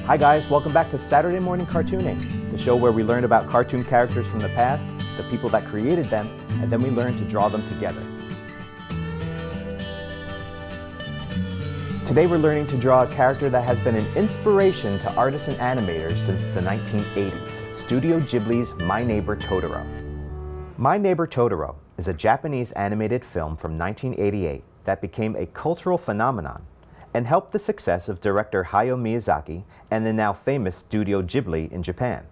Hi guys, welcome back to Saturday Morning Cartooning, the show where we learn about cartoon characters from the past, the people that created them, and then we learn to draw them together. Today we're learning to draw a character that has been an inspiration to artists and animators since the 1980s, Studio Ghibli's My Neighbor Totoro. My Neighbor Totoro is a Japanese animated film from 1988 that became a cultural phenomenon and helped the success of director Hayao Miyazaki and the now famous Studio Ghibli in Japan.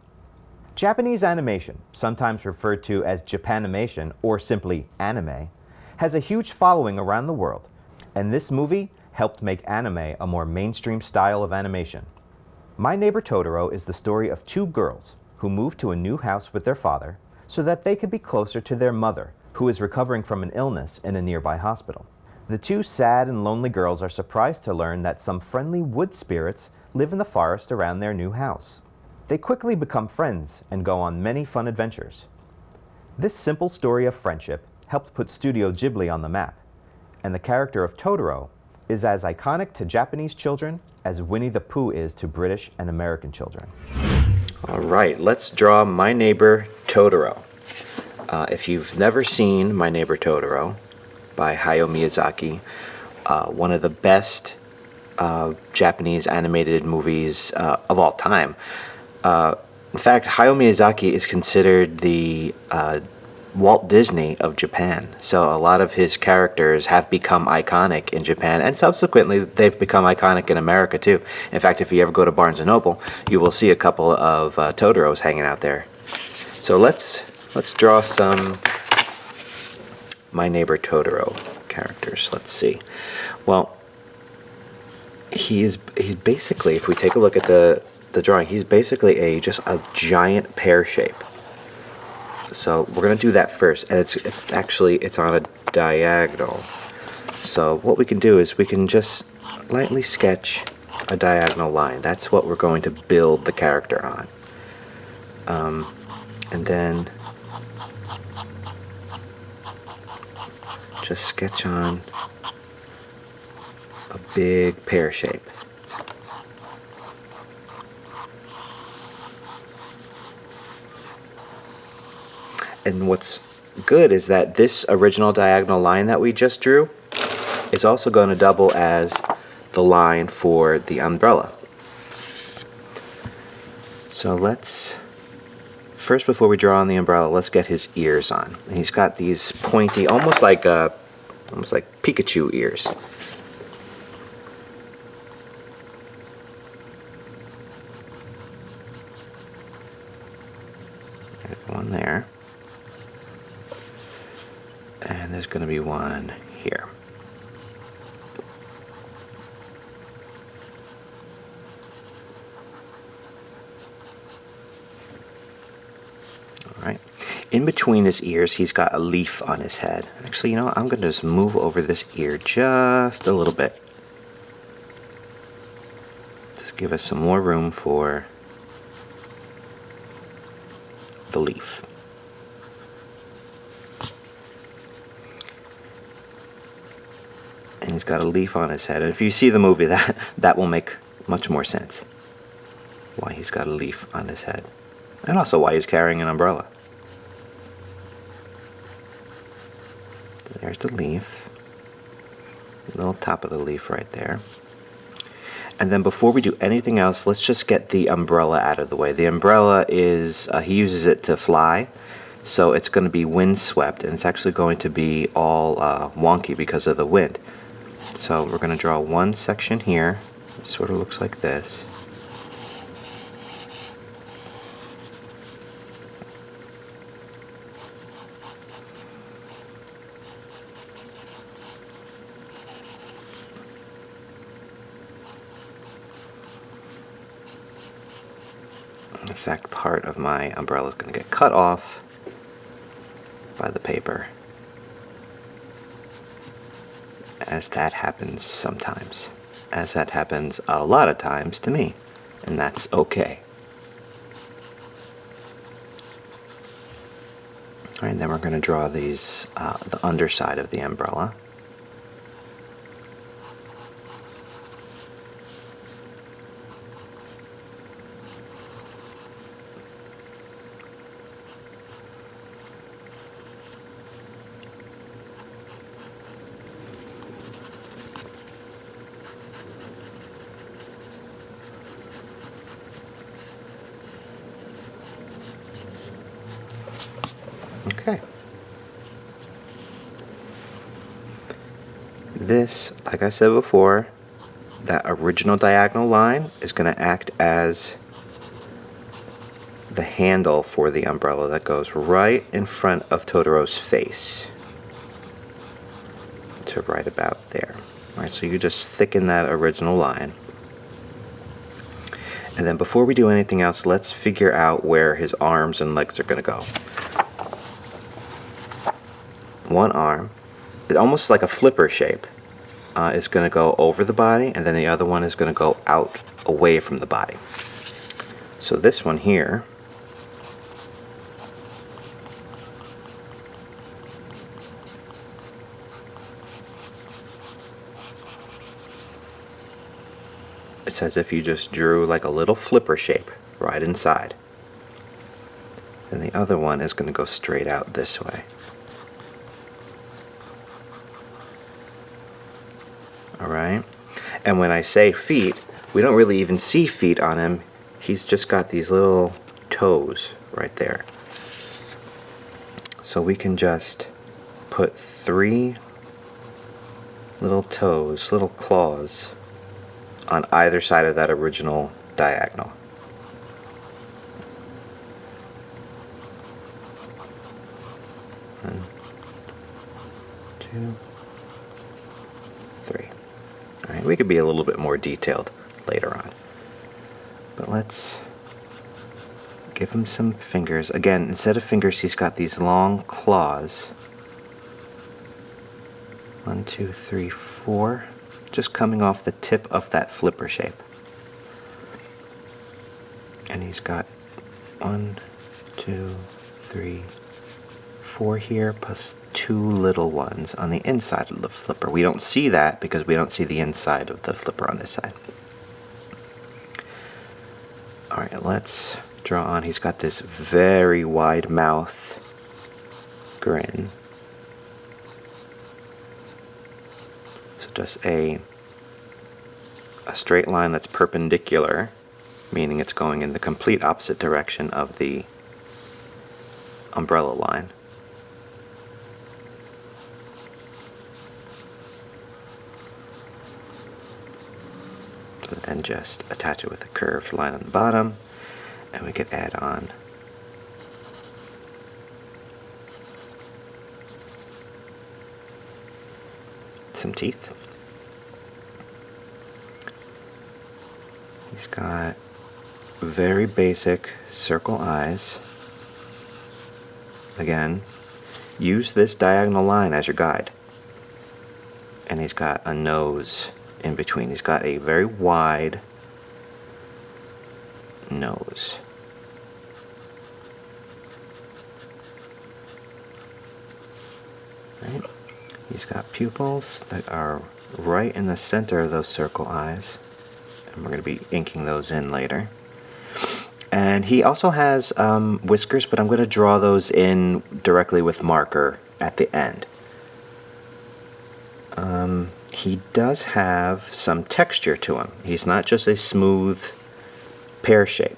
Japanese animation, sometimes referred to as Japanimation or simply anime, has a huge following around the world, and this movie helped make anime a more mainstream style of animation. My Neighbor Totoro is the story of two girls who move to a new house with their father so that they could be closer to their mother, who is recovering from an illness in a nearby hospital. The two sad and lonely girls are surprised to learn that some friendly wood spirits live in the forest around their new house. They quickly become friends and go on many fun adventures. This simple story of friendship helped put Studio Ghibli on the map, and the character of Totoro is as iconic to Japanese children as Winnie the Pooh is to British and American children. All right, let's draw My Neighbor Totoro. If you've never seen My Neighbor Totoro by Hayao Miyazaki, one of the best Japanese animated movies of all time. In fact, Hayao Miyazaki is considered the Walt Disney of Japan. So a lot of his characters have become iconic in Japan, and subsequently they've become iconic in America too. In fact, if you ever go to Barnes & Noble, you will see a couple of Totoros hanging out there. So let's draw some My Neighbor Totoro characters. Let's see. Well, he's basically, if we take a look at the drawing, he's basically just a giant pear shape. So we're going to do that first, and it's on a diagonal. So what we can do is we can just lightly sketch a diagonal line. That's what we're going to build the character on. And then just sketch on a big pear shape. And what's good is that this original diagonal line that we just drew is also going to double as the line for the umbrella. So let's, first before we draw on the umbrella, let's get his ears on. And he's got these pointy, almost like Pikachu ears. There's one there. And there's going to be one here. All right. In between his ears, he's got a leaf on his head. Actually, you know what? I'm going to just move over this ear just a little bit. Just give us some more room for the leaf. And he's got a leaf on his head. And if you see the movie, that will make much more sense. Why he's got a leaf on his head. And also why he's carrying an umbrella. There's the leaf. The little top of the leaf right there. And then before we do anything else, let's just get the umbrella out of the way. The umbrella is, he uses it to fly. So it's going to be windswept. And it's actually going to be all wonky because of the wind. So we're going to draw one section here. It sort of looks like this. In fact, part of my umbrella is going to get cut off by the paper, as that happens sometimes, as that happens a lot of times to me, and that's okay. All right, and then we're going to draw these, the underside of the umbrella. Okay. This, like I said before, that original diagonal line is going to act as the handle for the umbrella that goes right in front of Totoro's face. To right about there. Alright, so you just thicken that original line. And then before we do anything else, let's figure out where his arms and legs are going to go. One arm, almost like a flipper shape, is going to go over the body, and then the other one is going to go out away from the body. So this one here it's as if you just drew like a little flipper shape right inside. And the other one is going to go straight out this way. Alright? And when I say feet, we don't really even see feet on him. He's just got these little toes right there. So we can just put 3 little toes, little claws, on either side of that original diagonal. One, 2, 3. Alright, we could be a little bit more detailed later on. But let's give him some fingers. Again, instead of fingers, he's got these long claws. 1, 2, 3, 4. Just coming off the tip of that flipper shape. And he's got 1, 2, 3, 4 here, plus 2 little ones on the inside of the flipper. We don't see that because we don't see the inside of the flipper on this side. Alright, let's draw on. He's got this very wide mouth grin. So just a straight line that's perpendicular, meaning it's going in the complete opposite direction of the umbrella line. And then just attach it with a curved line on the bottom, and we could add on some teeth. He's got very basic circle eyes. Again, use this diagonal line as your guide. And he's got a nose in between. He's got a very wide nose. Right? He's got pupils that are right in the center of those circle eyes. And we're going to be inking those in later. And he also has whiskers, but I'm going to draw those in directly with marker at the end. He does have some texture to him. He's not just a smooth pear shape.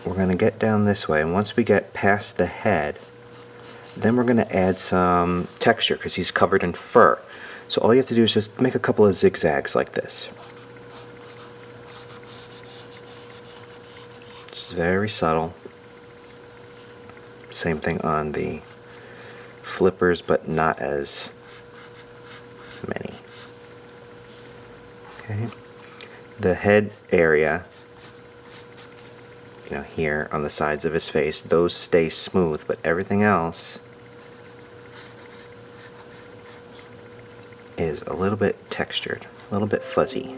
We're going to get down this way, and once we get past the head, then we're going to add some texture because he's covered in fur. So all you have to do is just make a couple of zigzags like this. It's very subtle. Same thing on the flippers, but not as many. Okay. The head area, you know, here on the sides of his face, those stay smooth, but everything else is a little bit textured, a little bit fuzzy.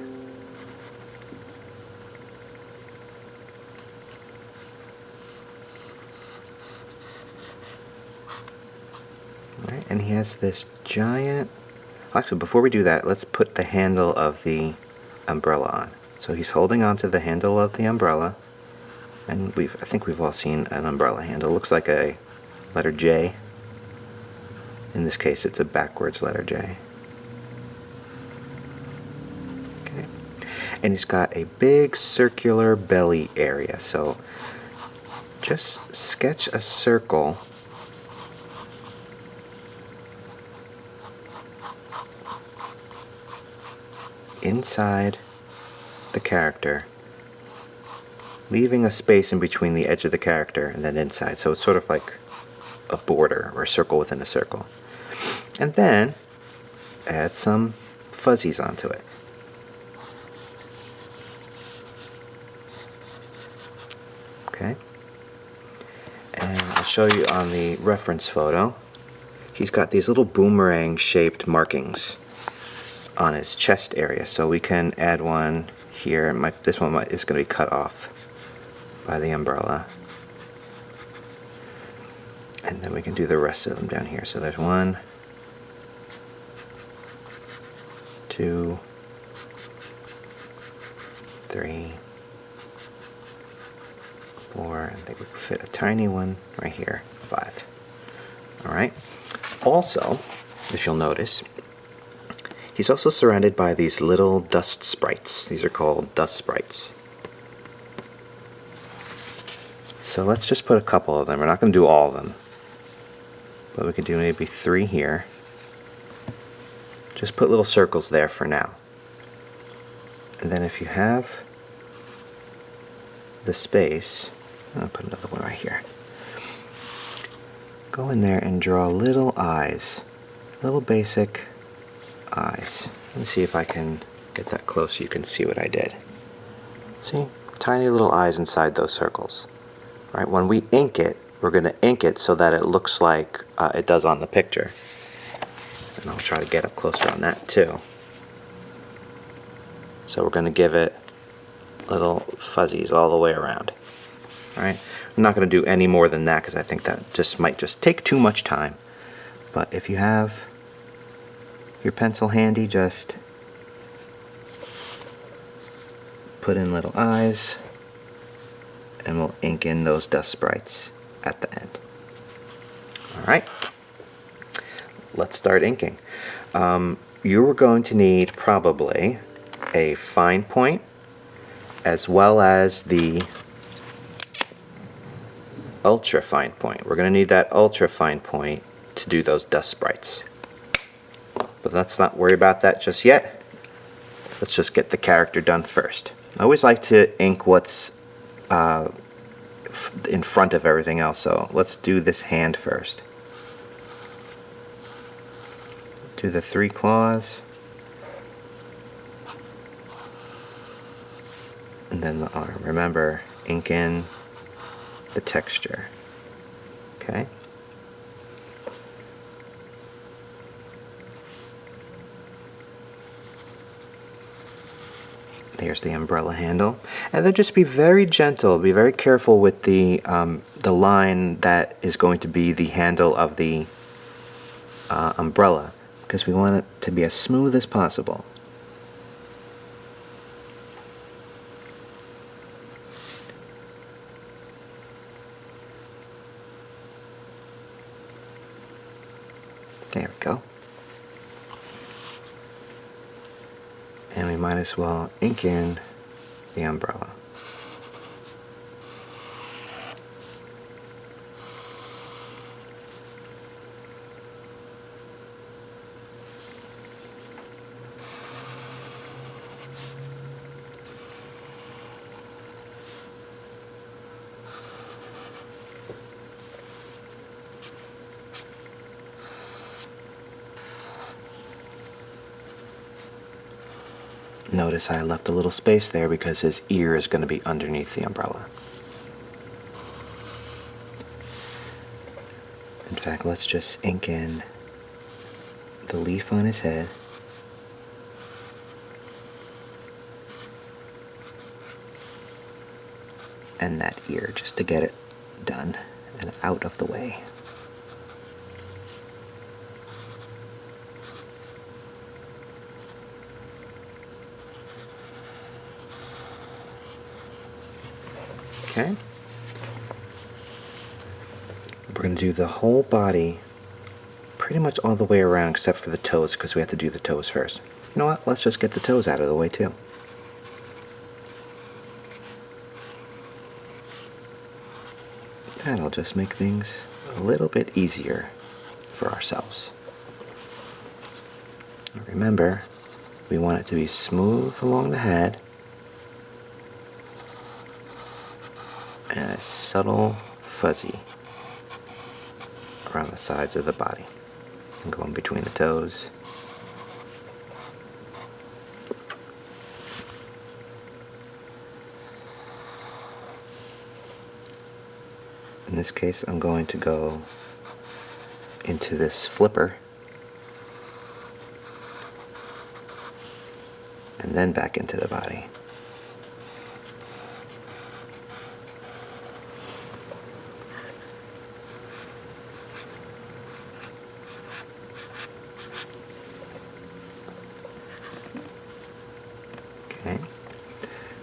Alright, and he has this giant... Actually, before we do that, let's put the handle of the umbrella on. So he's holding on to the handle of the umbrella, and I think we've all seen an umbrella handle. It looks like a letter J. In this case, it's a backwards letter J. Okay. And he's got a big circular belly area, so just sketch a circle inside the character, leaving a space in between the edge of the character and then inside. So it's sort of like a border or a circle within a circle. And then add some fuzzies onto it. Okay. And I'll show you on the reference photo. He's got these little boomerang shaped markings on his chest area. So we can add one here. This one is going to be cut off by the umbrella. And then we can do the rest of them down here. So there's 1, 2, 3, 4, I think we can fit a tiny one right here, 5. Alright. Also, if you'll notice, he's also surrounded by these little dust sprites. These are called dust sprites. So let's just put a couple of them. We're not going to do all of them, but we could do maybe 3 here. Just put little circles there for now. And then if you have the space, I'll put another one right here. Go in there and draw little eyes, little basic eyes. Let me see if I can get that close so you can see what I did. See? Tiny little eyes inside those circles. Right? When we ink it, we're going to ink it so that it looks like it does on the picture. And I'll try to get up closer on that too. So we're going to give it little fuzzies all the way around. Alright, I'm not going to do any more than that because I think that might just take too much time. But if you have your pencil handy, just put in little eyes and we'll ink in those dust sprites at the end. Alright, let's start inking. You are going to need probably a fine point as well as the ultra fine point. We're going to need that ultra fine point to do those dust sprites. But let's not worry about that just yet. Let's just get the character done first. I always like to ink what's in front of everything else, so let's do this hand first. Do the 3 claws. And then the arm. Remember, ink in the texture. Okay? There's the umbrella handle. And then just be very gentle, be very careful with the line that is going to be the handle of the umbrella, because we want it to be as smooth as possible. There we go. And we might as well ink in the umbrella. Notice I left a little space there because his ear is going to be underneath the umbrella. In fact, let's just ink in the leaf on his head. And that ear, just to get it done and out of the way. Okay. We're going to do the whole body pretty much all the way around except for the toes, because we have to do the toes first. You know what? Let's just get the toes out of the way too. That'll just make things a little bit easier for ourselves. Remember, We want it to be smooth along the head and a subtle fuzzy around the sides of the body and going between the toes. In this case, I'm going to go into this flipper and then back into the body. Okay,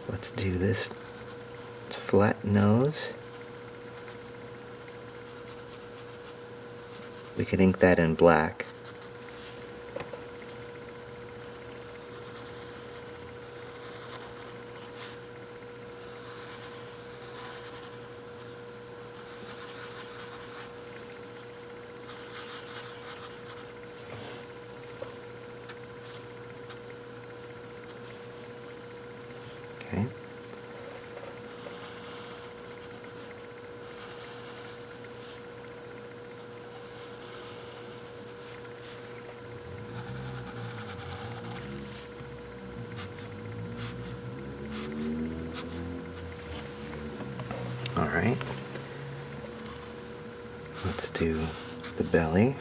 let's do this flat nose. We could ink that in black. Okay. All right. Let's do the belly.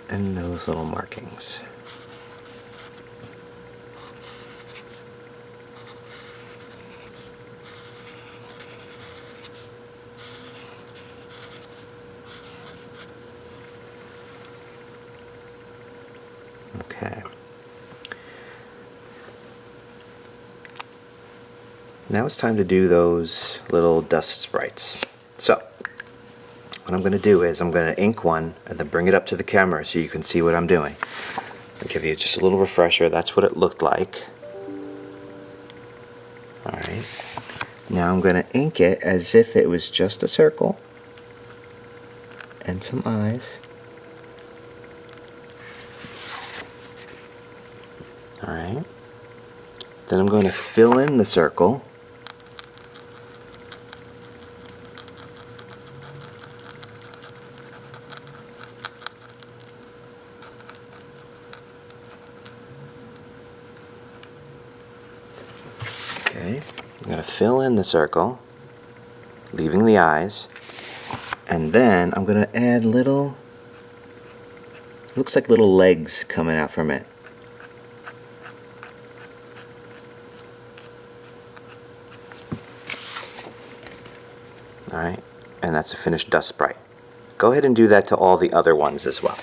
And those little markings. Okay. Now it's time to do those little dust sprites. So, what I'm going to do is I'm going to ink one and then bring it up to the camera so you can see what I'm doing. I'll give you just a little refresher. That's what it looked like. Alright. Now I'm going to ink it as if it was just a circle and some eyes. Alright. Then I'm going to fill in the circle. Okay, I'm going to fill in the circle, leaving the eyes, and then I'm going to add little, looks like little legs coming out from it. Alright, and that's a finished dust sprite. Go ahead and do that to all the other ones as well.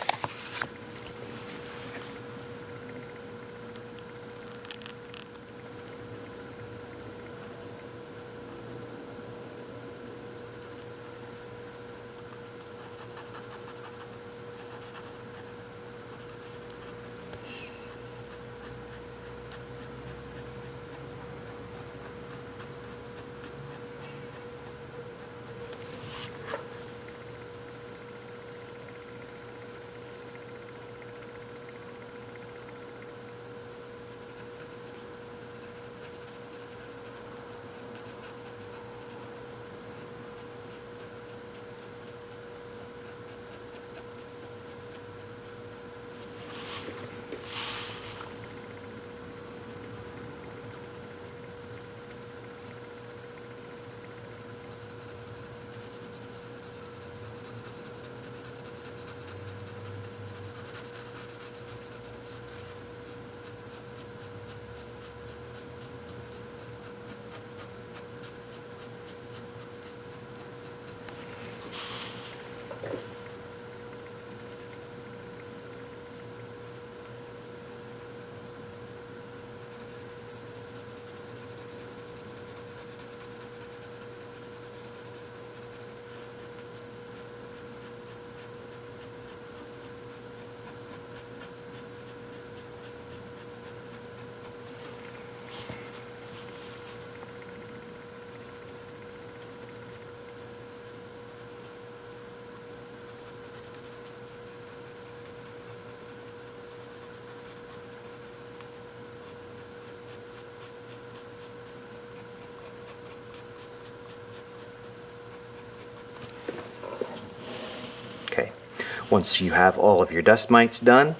Once you have all of your dust mites done,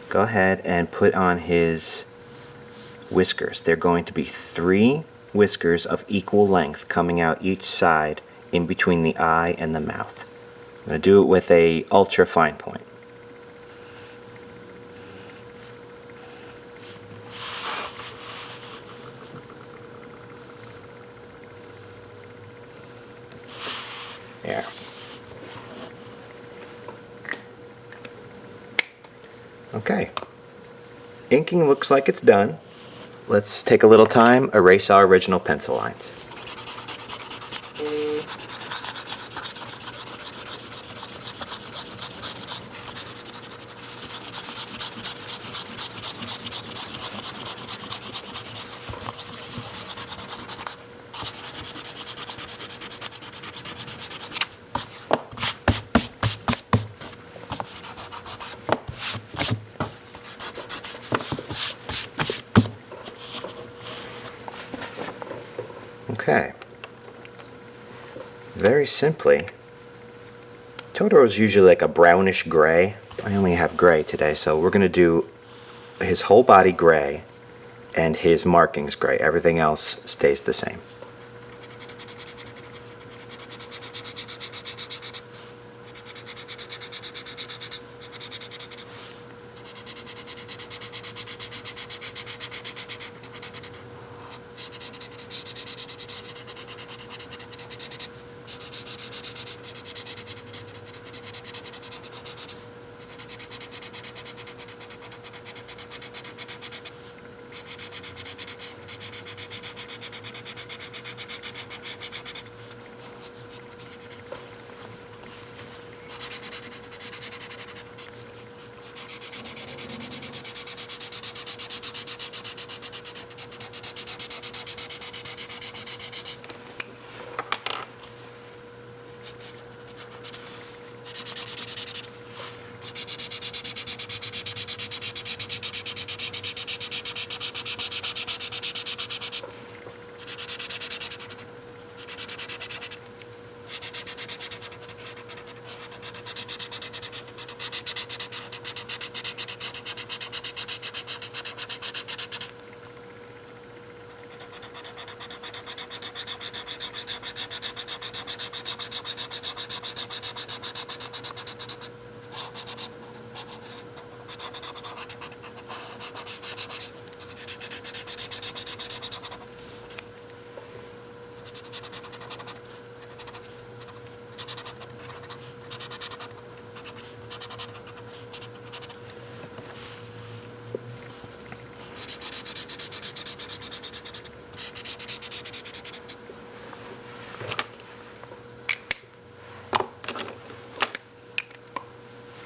go ahead and put on his whiskers. They're going to be 3 whiskers of equal length coming out each side in between the eye and the mouth. I'm going to do it with a ultra fine point. There. Okay. Inking looks like it's done. Let's take a little time, erase our original pencil lines. Okay. Very simply, Totoro is usually like a brownish gray. I only have gray today, so we're going to do his whole body gray and his markings gray. Everything else stays the same.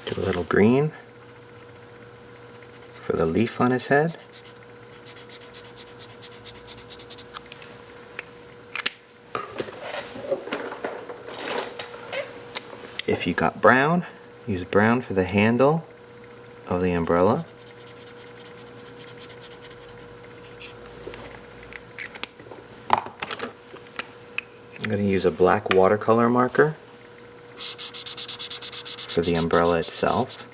Do a little green for the leaf on his head. If you got brown, use brown for the handle of the umbrella. I'm going to use a black watercolor marker for the umbrella itself.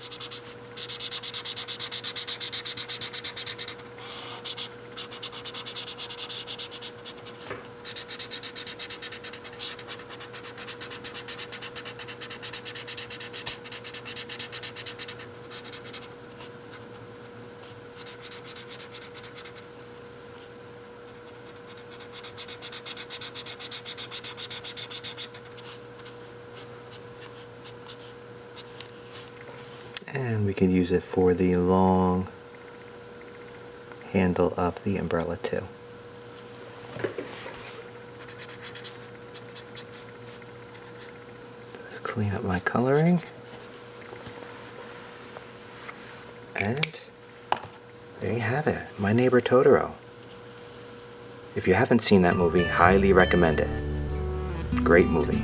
And we can use it for the long handle of the umbrella too. Let's clean up my coloring. And there you have it, My Neighbor Totoro. If you haven't seen that movie, highly recommend it. Great movie.